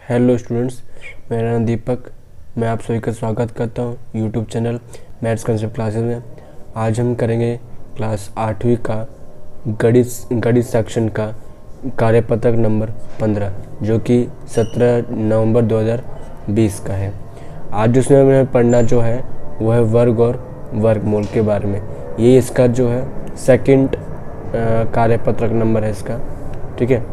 Hello students, मेरा नाम दीपक। मैं आप सभी का स्वागत करता हूं YouTube channel maths concept classes में। आज हम करेंगे क्लास 8वीं का गणित सेक्शन का कार्यपत्रक नंबर 15, जो कि 17 नवंबर 2020 का है। आज उसमें हमें पढ़ना जो है वो है वर्ग और वर्गमूल के बारे में। ये इसका जो है सेकंड कार्यपत्रक नंबर है इसका, ठीक है।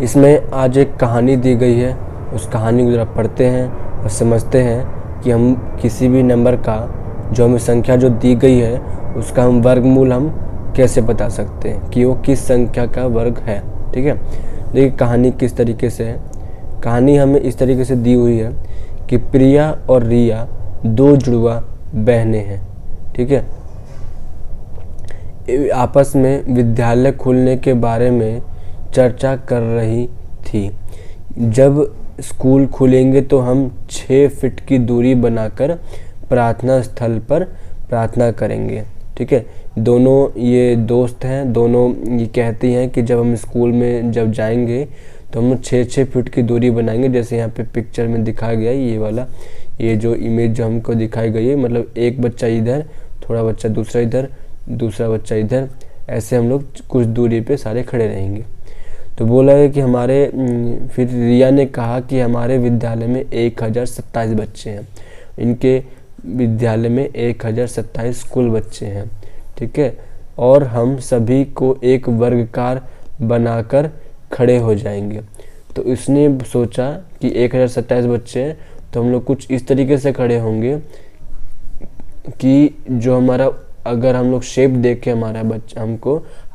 इसमें आज एक कहानी दी गई है, उस कहानी को ज़रा पढ़ते हैं और समझते हैं कि हम किसी भी नंबर का जो हमें संख्या जो दी गई है उसका हम वर्गमूल हम कैसे बता सकते हैं कि वो किस संख्या का वर्ग है, ठीक है। देखिए कहानी किस तरीके से है। कहानी हमें इस तरीके से दी हुई है कि प्रिया और रिया दो जुड़वा बहनें हैं, ठीक है। आपस में विद्यालय खुलने के बारे में चर्चा कर रही थी। जब स्कूल खुलेंगे तो हम 6 फीट की दूरी बनाकर प्रार्थना स्थल पर प्रार्थना करेंगे, ठीक है। दोनों ये दोस्त हैं, दोनों ये कहती हैं कि जब हम स्कूल में जब जाएंगे तो हम 6 फीट की दूरी बनाएंगे। जैसे यहाँ पे पिक्चर में दिखाया गया है, ये वाला ये जो इमेज जो हमको दिखाई गई है, मतलब एक बच्चा इधर, थोड़ा बच्चा दूसरा इधर, दूसरा बच्चा इधर, ऐसे हम लोग कुछ दूरी पे सारे खड़े रहेंगे। तो बोला है कि फिर रिया ने कहा कि हमारे विद्यालय में 1027 बच्चे हैं। इनके विद्यालय में 1027 कुल बच्चे हैं, ठीक है। और हम सभी को एक वर्गाकार बनाकर खड़े हो जाएंगे। तो इसने सोचा कि 1027 बच्चे हैं तो हम लोग कुछ इस तरीके से खड़े होंगे कि जो हमारा, अगर हम लोग शेप देखें हमारा बच्चा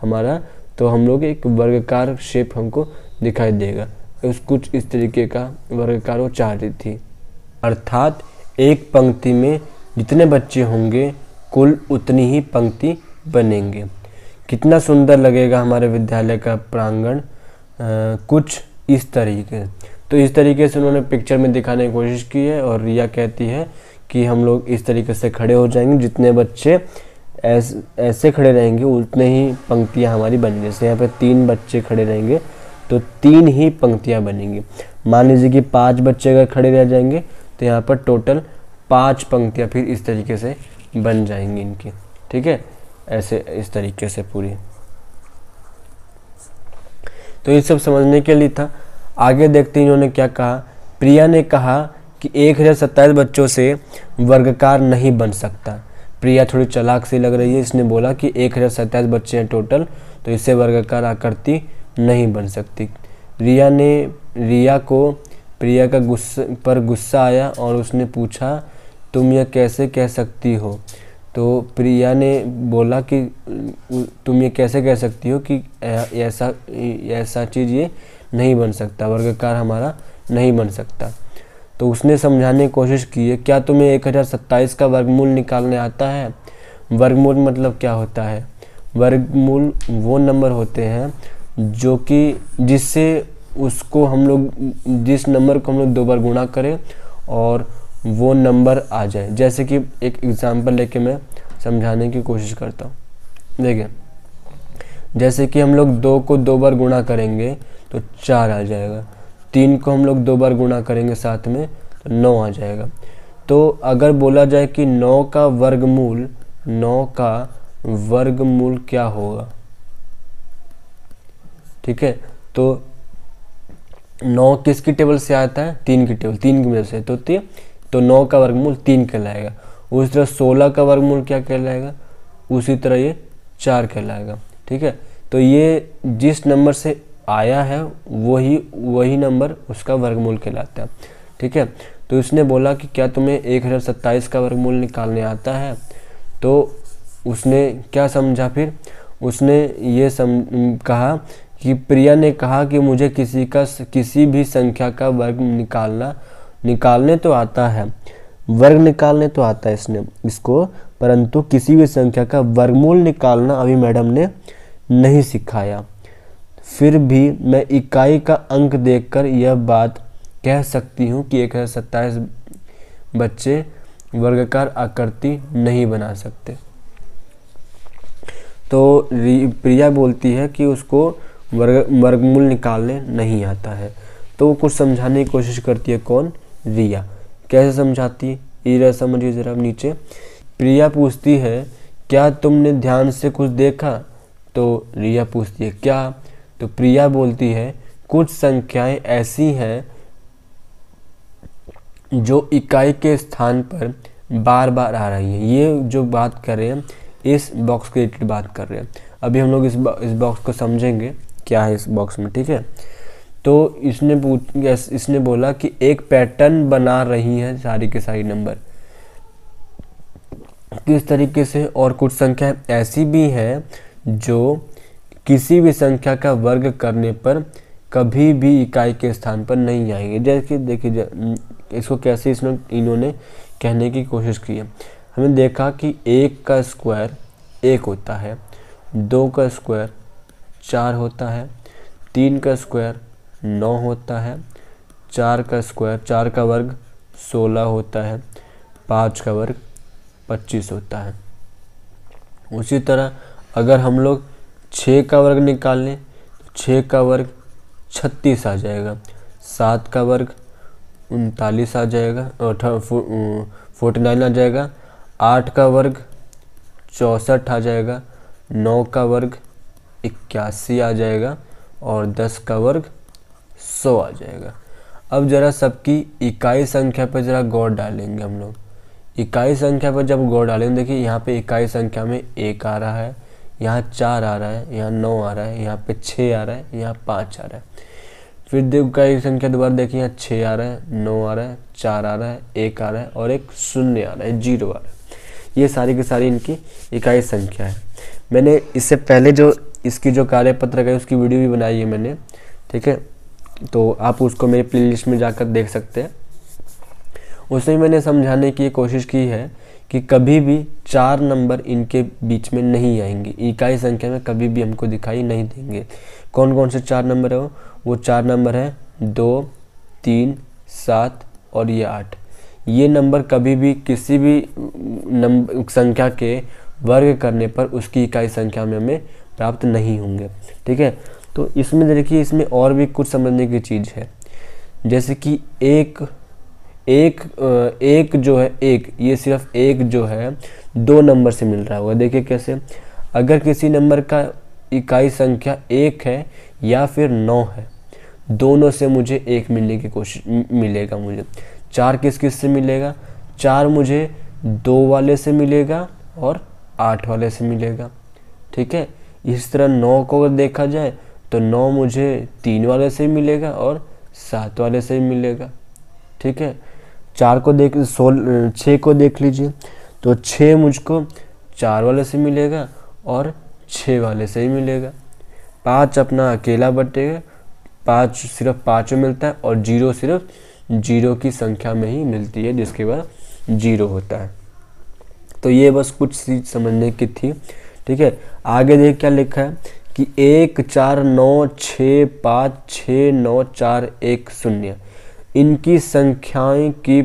हमारा तो हम लोग एक वर्गाकार शेप हमको दिखाई देगा। कुछ इस तरीके का वर्गाकार वो चाह रही थी। अर्थात एक पंक्ति में जितने बच्चे होंगे कुल उतनी ही पंक्ति बनेंगे। कितना सुंदर लगेगा हमारे विद्यालय का प्रांगण, कुछ इस तरीके। तो इस तरीके से उन्होंने पिक्चर में दिखाने की कोशिश की है। और रिया कहती है कि हम लोग इस तरीके से खड़े हो जाएंगे, जितने बच्चे ऐसे खड़े रहेंगे उतने ही पंक्तियां हमारी बनेंगी। जैसे यहाँ पे 3 बच्चे खड़े रहेंगे तो 3 ही पंक्तियां बनेंगी। मान लीजिए कि 5 बच्चे अगर खड़े रह जाएंगे तो यहाँ पर टोटल 5 पंक्तियां फिर इस तरीके से बन जाएंगी इनकी, ठीक है। ऐसे इस तरीके से पूरी। तो ये सब समझने के लिए था। आगे देखते हैं इन्होंने क्या कहा। प्रिया ने कहा कि 1027 बच्चों से वर्गाकार नहीं बन सकता। प्रिया थोड़ी चालाक सी लग रही है। इसने बोला कि 1027 बच्चे हैं टोटल, तो इससे वर्गाकार आकृति नहीं बन सकती। रिया को प्रिया का गुस्सा आया और उसने पूछा, तुम यह कैसे कह सकती हो। तो प्रिया ने बोला कि तुम ये कैसे कह सकती हो कि ऐसा चीज़ ये नहीं बन सकता, वर्गाकार हमारा नहीं बन सकता। तो उसने समझाने की कोशिश की है, क्या तुम्हें 1027 का वर्गमूल निकालने आता है। वर्गमूल मतलब क्या होता है। वर्गमूल वो नंबर होते हैं जो कि जिससे उसको हम लोग, जिस नंबर को हम लोग 2 बार गुणा करें और वो नंबर आ जाए। जैसे कि एक एग्जांपल लेके मैं समझाने की कोशिश करता हूँ। देखिए, जैसे कि हम लोग 2 को 2 बार गुणा करेंगे तो 4 आ जाएगा। 3 को हम लोग 2 बार गुणा करेंगे साथ में तो 9 आ जाएगा। तो अगर बोला जाए कि 9 का वर्गमूल क्या होगा, ठीक है। तो 9 किसकी टेबल से आता है, 3 की टेबल, 3 की वजह से। तो 9 का वर्गमूल 3 कहलाएगा। उसी तरह 16 का वर्गमूल क्या कहलाएगा, उसी तरह ये 4 कहलाएगा, ठीक है। तो ये जिस नंबर से आया है वही नंबर उसका वर्गमूल कहलाता है, ठीक है। तो उसने बोला कि क्या तुम्हें 1027 का वर्गमूल निकालने आता है। तो उसने क्या समझा, फिर उसने ये कहा कि प्रिया ने कहा कि मुझे किसी भी संख्या का वर्ग निकालने तो आता है, वर्ग निकालने तो आता है इसको, परंतु किसी भी संख्या का वर्गमूल निकालना अभी मैडम ने नहीं सिखाया। फिर भी मैं इकाई का अंक देखकर यह बात कह सकती हूँ कि 1027 बच्चे वर्गाकार आकृति नहीं बना सकते। तो प्रिया बोलती है कि उसको वर्गमूल निकालने नहीं आता है। तो वो कुछ समझाने की कोशिश करती है। कौन? रिया। कैसे समझाती है ये समझिए ज़रा नीचे। प्रिया पूछती है क्या तुमने ध्यान से कुछ देखा? तो रिया पूछती है क्या? तो प्रिया बोलती है कुछ संख्याएं ऐसी हैं जो इकाई के स्थान पर बार बार आ रही हैं। ये जो बात कर रहे हैं इस बॉक्स के रिलेटेड बात कर रहे हैं। अभी हम लोग इस बॉक्स को समझेंगे क्या है इस बॉक्स में, ठीक है। तो इसने बोला कि एक पैटर्न बना रही हैं सारी के सारी नंबर, किस तरीके से, और कुछ संख्या ऐसी भी हैं जो किसी भी संख्या का वर्ग करने पर कभी भी इकाई के स्थान पर नहीं आएंगे। जैसे देखिए इसको कैसे इन्होंने कहने की कोशिश की है। हमने देखा कि 1 का स्क्वायर 1 होता है, 2 का स्क्वायर 4 होता है, 3 का स्क्वायर 9 होता है, 4 का स्क्वायर 4 का वर्ग 16 होता है, 5 का वर्ग 25 होता है। उसी तरह अगर हम लोग 6 का वर्ग निकालें तो 6 का वर्ग 36 आ जाएगा, 7 का वर्ग 39 आ जाएगा, 49 आ जाएगा, 8 का वर्ग 64 आ जाएगा, 9 का वर्ग 81 आ जाएगा और 10 का वर्ग 100 आ जाएगा। अब ज़रा सबकी इकाई संख्या पर ज़रा गौर डालेंगे हम लोग। इकाई संख्या पर जब गौर डालेंगे, देखिए यहाँ पे इकाई संख्या में 1 आ रहा है, यहाँ 4 आ रहा है, यहाँ 9 आ रहा है, यहाँ पे 6 आ रहा है, यहाँ 5 आ रहा है। फिर इकाई संख्या दोबारा देखिए, यहाँ 6 आ रहा है, 9 आ रहा है, 4 आ रहा है, 1 आ रहा है और एक 0 आ रहा है, 0 आ रहा है। ये सारी की सारी इनकी इकाई संख्या है। मैंने इससे पहले जो इसकी जो कार्यपत्रक है उसकी वीडियो भी बनाई है मैंने, ठीक है, तो आप उसको मेरे प्लेलिस्ट में जाकर देख सकते हैं। उसमें मैंने समझाने की कोशिश की है कि कभी भी 4 नंबर इनके बीच में नहीं आएंगे, इकाई संख्या में कभी भी हमको दिखाई नहीं देंगे। कौन कौन से 4 नंबर है? वो 4 नंबर है 2, 3, 7 और ये 8। ये नंबर कभी भी किसी भी नंबर संख्या के वर्ग करने पर उसकी इकाई संख्या में हमें प्राप्त नहीं होंगे, ठीक है। तो इसमें देखिए, इसमें और भी कुछ समझने की चीज़ है, जैसे कि एक जो है, ये सिर्फ एक जो है 2 नंबर से मिल रहा होगा। देखिए कैसे, अगर किसी नंबर का इकाई संख्या 1 है या फिर 9 है, दोनों से मुझे 1 मिलने की कोशिश मिलेगा। मुझे 4 किस किस से मिलेगा? 4 मुझे 2 वाले से मिलेगा और 8 वाले से मिलेगा, ठीक है। इस तरह 9 को अगर देखा जाए तो 9 मुझे 3 वाले से मिलेगा और 7 वाले से मिलेगा, ठीक है। 6 को देख लीजिए, तो 6 मुझको 4 वाले से मिलेगा और 6 वाले से ही मिलेगा। 5 अपना अकेला बटेगा, 5 सिर्फ 5 में मिलता है और 0 सिर्फ 0 की संख्या में ही मिलती है, जिसके बाद 0 होता है। तो ये बस कुछ चीज समझने की थी, ठीक है। आगे देख क्या लिखा है कि 1, 4, 9, 6, 5, 6, 9, 4, 1, 0 इनकी संख्याएं की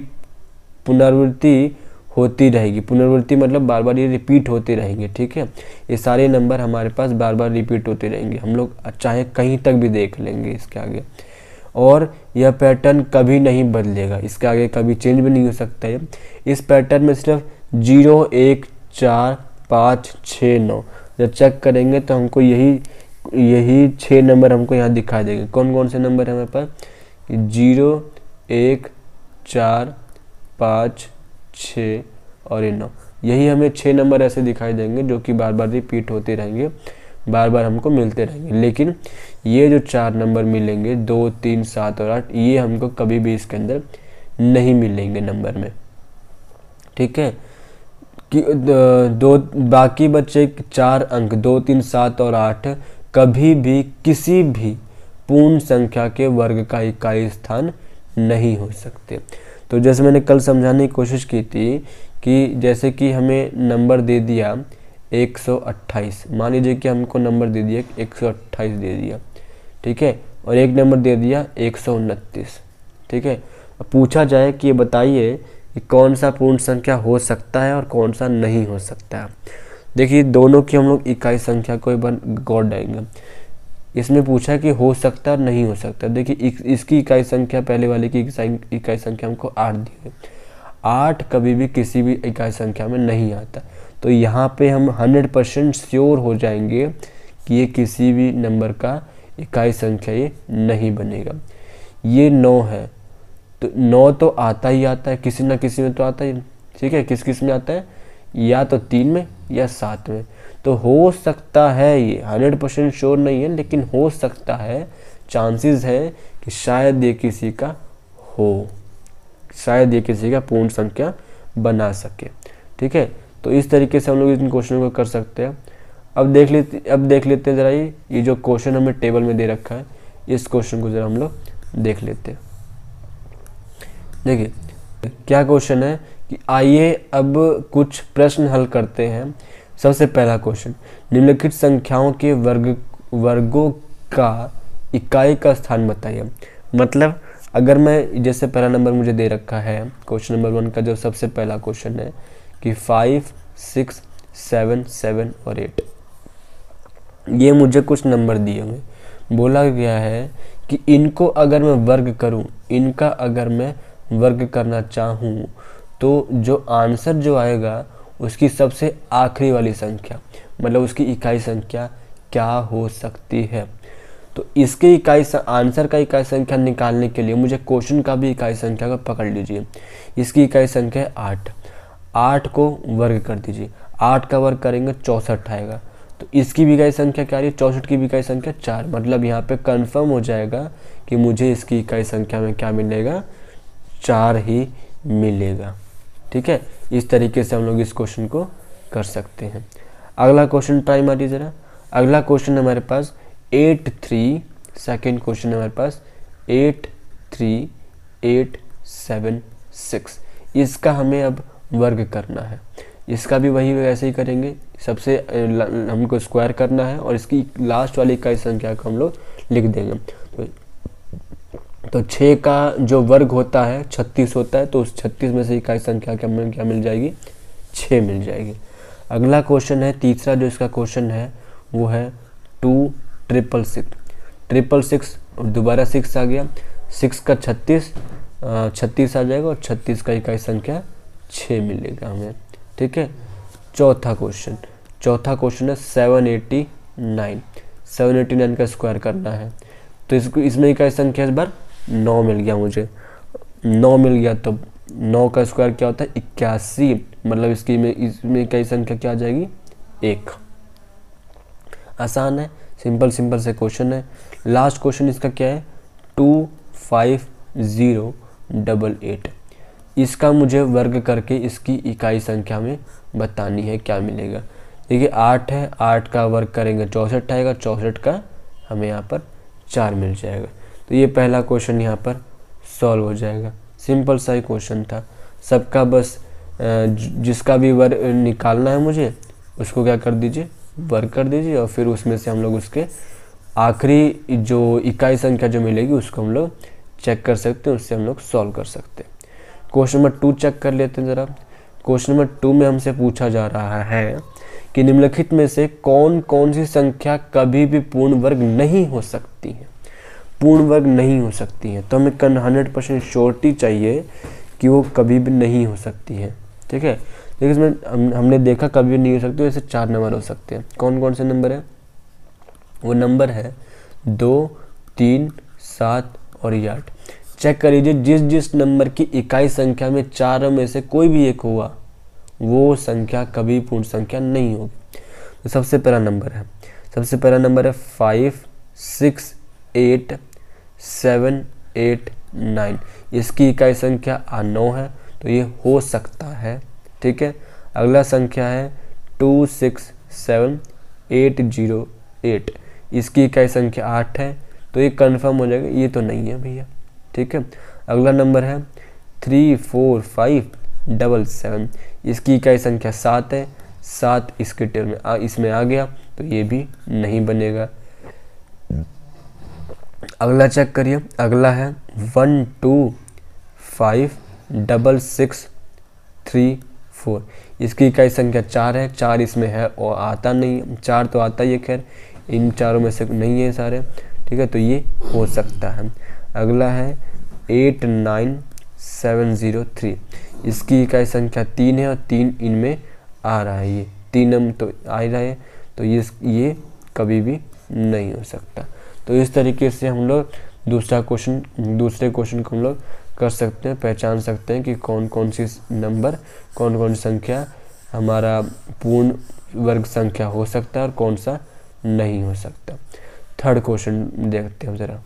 पुनरावृत्ति होती रहेगी। पुनरावृत्ति मतलब बार बार ये रिपीट होते रहेंगे, ठीक है। ये सारे नंबर हमारे पास बार बार रिपीट होते रहेंगे, हम लोग चाहे कहीं तक भी देख लेंगे इसके आगे। और यह पैटर्न कभी नहीं बदलेगा, इसके आगे कभी चेंज भी नहीं हो सकता है। इस पैटर्न में सिर्फ 0, 1, 4, 5, 6, 9 जब चेक करेंगे तो हमको यही 6 नंबर हमको यहाँ दिखाई देंगे। कौन कौन से नंबर है हमारे पास? 0, 1, 4, 5, 6 और 9। यही हमें 6 नंबर ऐसे दिखाई देंगे जो कि बार बार रिपीट होते रहेंगे, बार बार हमको मिलते रहेंगे। लेकिन ये जो 4 नंबर मिलेंगे 2, 3, 7 और 8, ये हमको कभी भी इसके अंदर नहीं मिलेंगे नंबर में, ठीक है। कि बाकी बचे 4 अंक 2, 3, 7 और 8 कभी भी किसी भी पूर्ण संख्या के वर्ग का इकाई स्थान नहीं हो सकते। तो जैसे मैंने कल समझाने की कोशिश की थी कि जैसे कि हमें नंबर दे दिया 128, मान लीजिए कि हमको नंबर दे दिया 128 दे दिया, ठीक है, और एक नंबर दे दिया 129, ठीक है। पूछा जाए कि ये बताइए कि कौन सा पूर्ण संख्या हो सकता है और कौन सा नहीं हो सकता है। देखिए दोनों की हम लोग इकाई संख्या को एक बार गौर डालेंगे। इसमें पूछा कि हो सकता है और नहीं हो सकता। देखिए इसकी इकाई संख्या, पहले वाले की इकाई संख्या हमको 8 दी है। 8 कभी भी किसी भी इकाई संख्या में नहीं आता, तो यहाँ पे हम 100% श्योर हो जाएंगे कि ये किसी भी नंबर का इकाई संख्या ये नहीं बनेगा। ये 9 है, तो 9 तो आता ही आता है, किसी ना किसी में तो आता ही, ठीक है। किस किस में आता है, या तो 3 में या 7 में। तो हो सकता है, ये 100% श्योर नहीं है, लेकिन हो सकता है, चांसेस है कि शायद ये किसी का हो, शायद ये किसी का पूर्ण संख्या बना सके, ठीक है। तो इस तरीके से हम लोग इन क्वेश्चनों को कर सकते हैं। अब देख लेते हैं ज़रा ये जो क्वेश्चन हमें टेबल में दे रखा है, इस क्वेश्चन को ज़रा हम लोग देख लेते हैं। देखिए क्या क्वेश्चन है कि आइए अब कुछ प्रश्न हल करते हैं। सबसे पहला क्वेश्चन, निम्नलिखित संख्याओं के वर्गों का इकाई का स्थान बताइए। मतलब अगर मैं, जैसे पहला नंबर मुझे दे रखा है क्वेश्चन नंबर 1 का जो सबसे पहला क्वेश्चन है कि 5, 6, 7, 7 और 8, ये मुझे कुछ नंबर दिए हुए, बोला गया है कि इनको अगर मैं वर्ग करूं, इनका अगर मैं वर्ग करना चाहूं, तो जो आंसर जो आएगा उसकी सबसे आखिरी वाली संख्या, मतलब उसकी इकाई संख्या क्या हो सकती है। तो इसके आंसर का इकाई संख्या निकालने के लिए मुझे क्वेश्चन का भी इकाई संख्या को पकड़ लीजिए। इसकी इकाई संख्या है 8, 8 को वर्ग कर दीजिए, 8 का वर्ग करेंगे 64 आएगा। तो इसकी भी इकाई संख्या क्या आ रही है, 64 की भी इकाई संख्या 4। मतलब यहाँ पे कंफर्म हो जाएगा कि मुझे इसकी इकाई संख्या में क्या मिलेगा, 4 ही मिलेगा, ठीक है। इस तरीके से हम लोग इस क्वेश्चन को कर सकते हैं। अगला क्वेश्चन ट्राई मारिए ज़रा। अगला क्वेश्चन हमारे पास 8, 3, सेकेंड क्वेश्चन हमारे पास 8, 3, 8, 7, 6। इसका हमें अब वर्ग करना है। इसका भी वही वैसे ही करेंगे, सबसे हमको स्क्वायर करना है और इसकी लास्ट वाली इकाई संख्या को हम लोग लिख देंगे। तो 6 का जो वर्ग होता है 36 होता है, तो उस 36 में से इकाई संख्या क्या मिल जाएगी, 6 मिल जाएगी। अगला क्वेश्चन है तीसरा, जो इसका क्वेश्चन है वो है 2, 666 और दोबारा 6 आ गया, 6 का 36 आ जाएगा और 36 का इकाई संख्या 6 मिलेगा हमें, ठीक है। चौथा क्वेश्चन है 789 का स्क्वायर करना है। तो इसमें इकाई संख्या इस बार 9 मिल गया मुझे, 9 मिल गया। तो 9 का स्क्वायर क्या होता है, 81। मतलब इसमें इकाई संख्या क्या आ जाएगी, 1। आसान है, सिंपल से क्वेश्चन है। लास्ट क्वेश्चन इसका क्या है, 25088। इसका मुझे वर्ग करके इसकी इकाई संख्या में बतानी है क्या मिलेगा। देखिए 8 है, 8 का वर्ग करेंगे 64 आएगा, 64 का हमें यहाँ पर 4 मिल जाएगा। तो ये पहला क्वेश्चन यहाँ पर सॉल्व हो जाएगा। सिंपल सा ही क्वेश्चन था सबका, बस जिसका भी वर्ग निकालना है मुझे उसको क्या कर दीजिए, वर्ग कर दीजिए, और फिर उसमें से हम लोग उसके आखिरी जो इकाई संख्या जो मिलेगी उसको हम लोग चेक कर सकते हैं, उससे हम लोग सॉल्व कर सकते हैं। क्वेश्चन नंबर 2 चेक कर लेते हैं ज़रा। क्वेश्चन नंबर 2 में हमसे पूछा जा रहा है कि निम्नलिखित में से कौन कौन सी संख्या कभी भी पूर्ण वर्ग नहीं हो सकती है, पूर्ण वर्ग नहीं हो सकती है। तो हमें 100% श्योरिटी चाहिए कि वो कभी भी नहीं हो सकती है, ठीक है। देखिए इसमें हमने देखा कभी भी नहीं हो सकती, वैसे 4 नंबर हो सकते हैं। कौन कौन से नंबर है, वो नंबर है 2, 3, 7 और 8। चेक कर लीजिए, जिस नंबर की इकाई संख्या में 4 में से कोई भी एक हुआ वो संख्या कभी पूर्ण संख्या नहीं होगी। तो सबसे पहला नंबर है 5, 6, 8, 7, 8, 9। इसकी इकाई संख्या 9 है, तो ये हो सकता है, ठीक है। अगला संख्या है 267808। इसकी इकाई संख्या 8 है, तो ये कंफर्म हो जाएगा, ये तो नहीं है भैया, ठीक है। अगला नंबर है 34577। इसकी इकाई संख्या 7 है, 7 इसके टेबल में इसमें आ गया, तो ये भी नहीं बनेगा। अगला चेक करिए, अगला है 1256634। इसकी इकाई संख्या 4 है, 4 इसमें है और आता नहीं, 4 तो आता ही है, खैर इन चारों में से नहीं है सारे, ठीक है, तो ये हो सकता है। अगला है 89703, इसकी इकाई संख्या 3 है और 3 इनमें आ रहा है, ये 3 नंबर तो आ ही रहा है, तो ये कभी भी नहीं हो सकता। तो इस तरीके से हम लोग दूसरे क्वेश्चन को हम लोग कर सकते हैं, पहचान सकते हैं कि कौन कौन सी नंबर, कौन कौन सी संख्या हमारा पूर्ण वर्ग संख्या हो सकता है और कौन सा नहीं हो सकता। थर्ड क्वेश्चन देखते हैं ज़रा।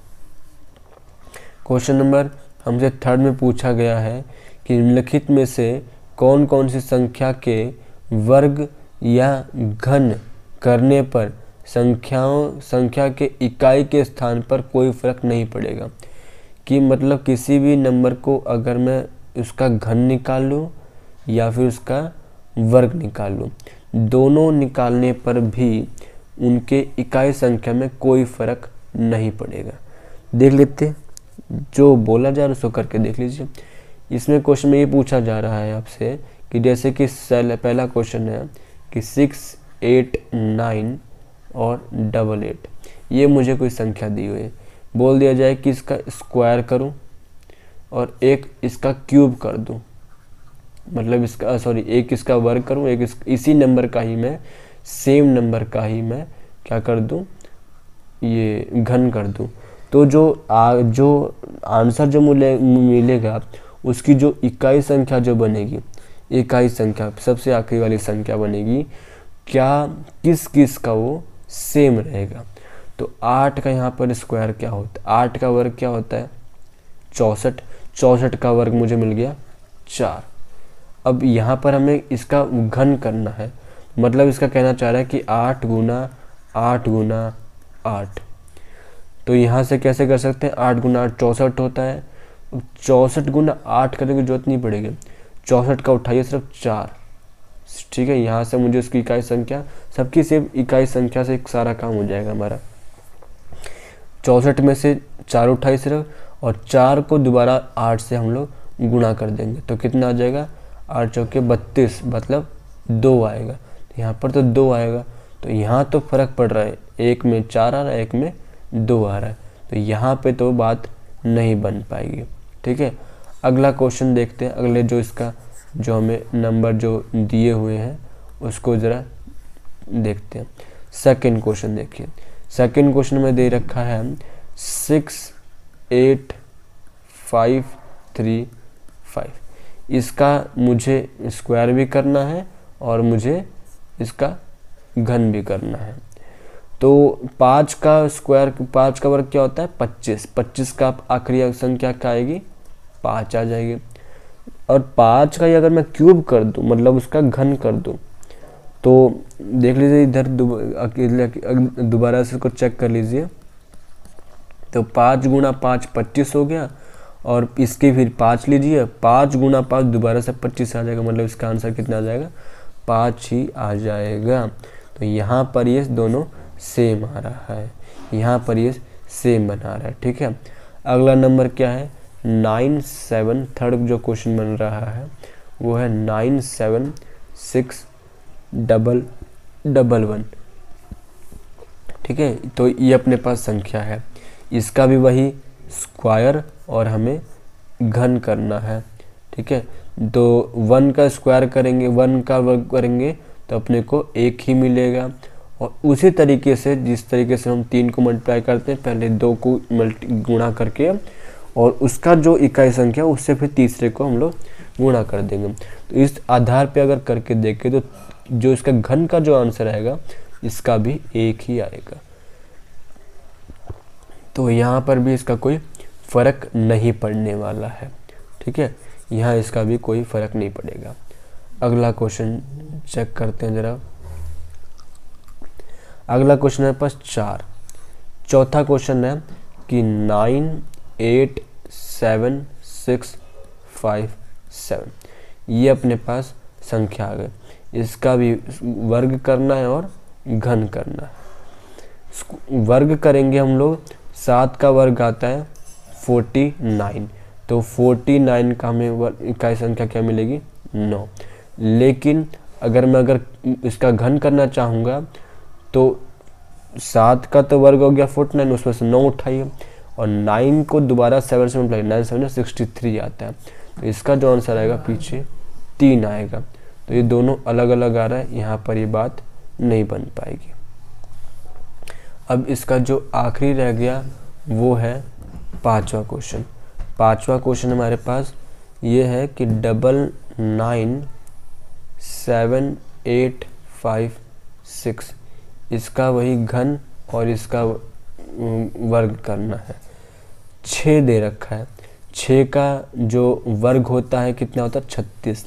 क्वेश्चन नंबर हमसे थर्ड में पूछा गया है कि निम्नलिखित में से कौन कौन सी संख्या के वर्ग या घन करने पर संख्या के इकाई के स्थान पर कोई फर्क नहीं पड़ेगा। कि मतलब किसी भी नंबर को अगर मैं उसका घन निकाल लूँ या फिर उसका वर्ग निकाल लूँ, दोनों निकालने पर भी उनके इकाई संख्या में कोई फर्क नहीं पड़ेगा। देख लेते, जो बोला जा रहा है उसको करके देख लीजिए। इसमें क्वेश्चन में ये पूछा जा रहा है आपसे कि जैसे कि पहला क्वेश्चन है कि 6, 8, 9 और 88, ये मुझे कोई संख्या दी हुई है। बोल दिया जाए कि इसका स्क्वायर करूं और एक इसका क्यूब कर दूं, मतलब एक इसका वर्ग करूं, एक इसी नंबर का ही मैं, सेम नंबर का ही मैं क्या कर दूं, ये घन कर दूं, तो जो आंसर जो मिलेगा उसकी जो इकाई संख्या जो बनेगी, इकाई संख्या सबसे आखिरी वाली संख्या बनेगी, क्या किस का वो सेम रहेगा। तो 8 का यहाँ पर स्क्वायर क्या होता है, 8 का वर्ग क्या होता है 64, 64 का वर्ग मुझे मिल गया 4। अब यहाँ पर हमें इसका घन करना है, मतलब इसका कहना चाह रहा है कि 8 गुना 8 गुना 8। तो यहाँ से कैसे कर सकते हैं, 8 गुना 8 64 होता है। 64 गुना 8 करने की जरूरत नहीं पड़ेगी, 64 का उठाइए सिर्फ 4, ठीक है। यहाँ से मुझे उसकी इकाई संख्या, सबकी सिर्फ इकाई संख्या से एक सारा काम हो जाएगा हमारा। 64 में से 4 उठाइए सिर्फ, और 4 को दोबारा 8 से हम लोग गुणा कर देंगे, तो कितना आ जाएगा, 8 चौके 32, मतलब 2 आएगा। तो यहाँ पर तो 2 आएगा, तो यहाँ तो फर्क पड़ रहा है, एक में 4 आ रहा है, एक में 2 आ रहा है, तो यहाँ पे तो बात नहीं बन पाएगी, ठीक है। अगला क्वेश्चन देखते हैं, अगले जो हमें नंबर जो दिए हुए हैं उसको ज़रा देखते हैं। सेकंड क्वेश्चन देखिए, सेकंड क्वेश्चन में दे रखा है 6, 8, 5, 3, 5। इसका मुझे स्क्वायर भी करना है और मुझे इसका घन भी करना है। तो 5 का स्क्वायर, 5 का वर्ग क्या होता है 25, 25 का आखिरी संख्या क्या आएगी 5 आ जाएगी। और 5 का ही अगर मैं क्यूब कर दूं, मतलब उसका घन कर दूं, तो देख लीजिए इधर दोबारा से इसको चेक कर लीजिए। तो 5 गुना 5 25 हो गया, और इसके फिर 5 लीजिए, 5 गुना 5 दोबारा से 25 आ जाएगा, मतलब इसका आंसर कितना आ जाएगा 5 ही आ जाएगा। तो यहाँ पर ये दोनों सेम आ रहा है, यहाँ पर ये सेम बना रहा है, ठीक है। अगला नंबर क्या है 97, थर्ड जो क्वेश्चन बन रहा है वो है 97611, ठीक है। तो ये अपने पास संख्या है, इसका भी वही स्क्वायर और हमें घन करना है, ठीक है। तो 1 का स्क्वायर करेंगे, 1 का वर्ग करेंगे तो अपने को 1 ही मिलेगा। और उसी तरीके से जिस तरीके से हम 3 को मल्टीप्लाई करते हैं, पहले 2 को गुणा करके और उसका जो इकाई संख्या उससे फिर तीसरे को हम लोग गुणा कर देंगे। तो इस आधार पे अगर करके देखें तो जो इसका घन का जो आंसर आएगा इसका भी 1 ही आएगा। तो यहाँ पर भी इसका कोई फर्क नहीं पड़ने वाला है, ठीक है, यहाँ इसका भी कोई फर्क नहीं पड़ेगा। अगला क्वेश्चन चेक करते हैं जरा। अगला क्वेश्चन है पास 4, चौथा क्वेश्चन है कि 9, 8, 7, 6, 5, 7, ये अपने पास संख्या आ गई, इसका भी वर्ग करना है और घन करना है। वर्ग करेंगे हम लोग, 7 का वर्ग आता है 49, तो 49 का हमें इकाई संख्या क्या मिलेगी 9। लेकिन अगर मैं इसका घन करना चाहूँगा तो 7 का तो वर्ग हो गया 49, उसमें से 9 उठाइए और 9 को दोबारा 7 से मल्टीप्लाई, 9 7 63 आता है। तो इसका जो आंसर आएगा पीछे 3 आएगा। तो ये दोनों अलग अलग आ रहा है, यहाँ पर ये बात नहीं बन पाएगी। अब इसका जो आखिरी रह गया वो है 5वां क्वेश्चन। 5वां क्वेश्चन हमारे पास ये है कि 99785 इसका वही घन और इसका वर्ग करना है। 6 दे रखा है, 6 का जो वर्ग होता है कितना होता है 36।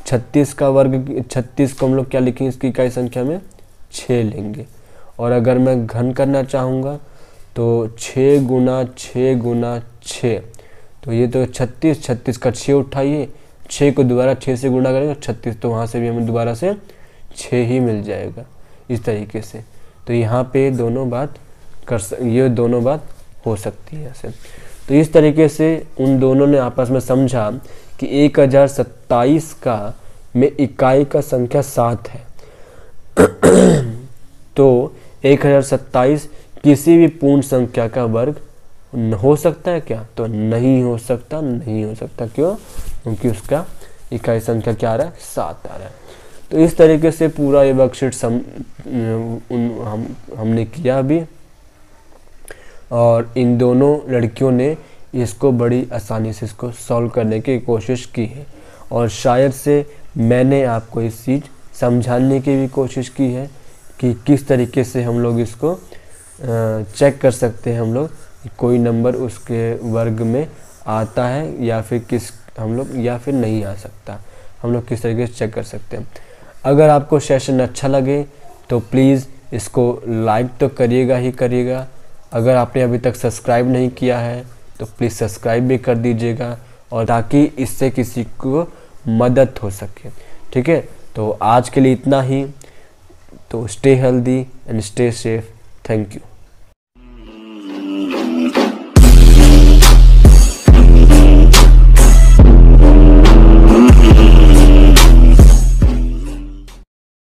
36 का वर्ग, 36 को हम लोग क्या लिखेंगे इसकी इकाई संख्या में 6 लेंगे। और अगर मैं घन करना चाहूँगा तो 6 गुना 6 गुना 6, तो ये तो 36, 36 का 6 उठाइए, 6 को दोबारा 6 से गुणा करेंगे 36, तो वहाँ से भी हमें दोबारा से 6 ही मिल जाएगा इस तरीके से। तो यहाँ पे दोनों बात ये दोनों बात हो सकती है ऐसे। तो इस तरीके से उन दोनों ने आपस में समझा कि 1027 का में इकाई का संख्या 7 है। तो 1027 किसी भी पूर्ण संख्या का वर्ग हो सकता है क्या? तो नहीं हो सकता, नहीं हो सकता। क्यों? क्योंकि उसका इकाई संख्या क्या आ रहा है 7 आ रहा है। तो इस तरीके से पूरा ये वर्कशीट हमने किया अभी, और इन दोनों लड़कियों ने इसको बड़ी आसानी से इसको सॉल्व करने की कोशिश की है। और शायद से मैंने आपको इस चीज़ समझाने की भी कोशिश की है कि किस तरीके से हम लोग इसको चेक कर सकते हैं हम लोग कोई नंबर उसके वर्ग में आता है या फिर या फिर नहीं आ सकता, हम लोग किस तरीके से चेक कर सकते हैं। अगर आपको सेशन अच्छा लगे तो प्लीज़ इसको लाइक तो करिएगा ही करिएगा। अगर आपने अभी तक सब्सक्राइब नहीं किया है तो प्लीज़ सब्सक्राइब भी कर दीजिएगा, और ताकि इससे किसी को मदद हो सके। ठीक है, तो आज के लिए इतना ही। तो stay healthy and stay safe. Thank you.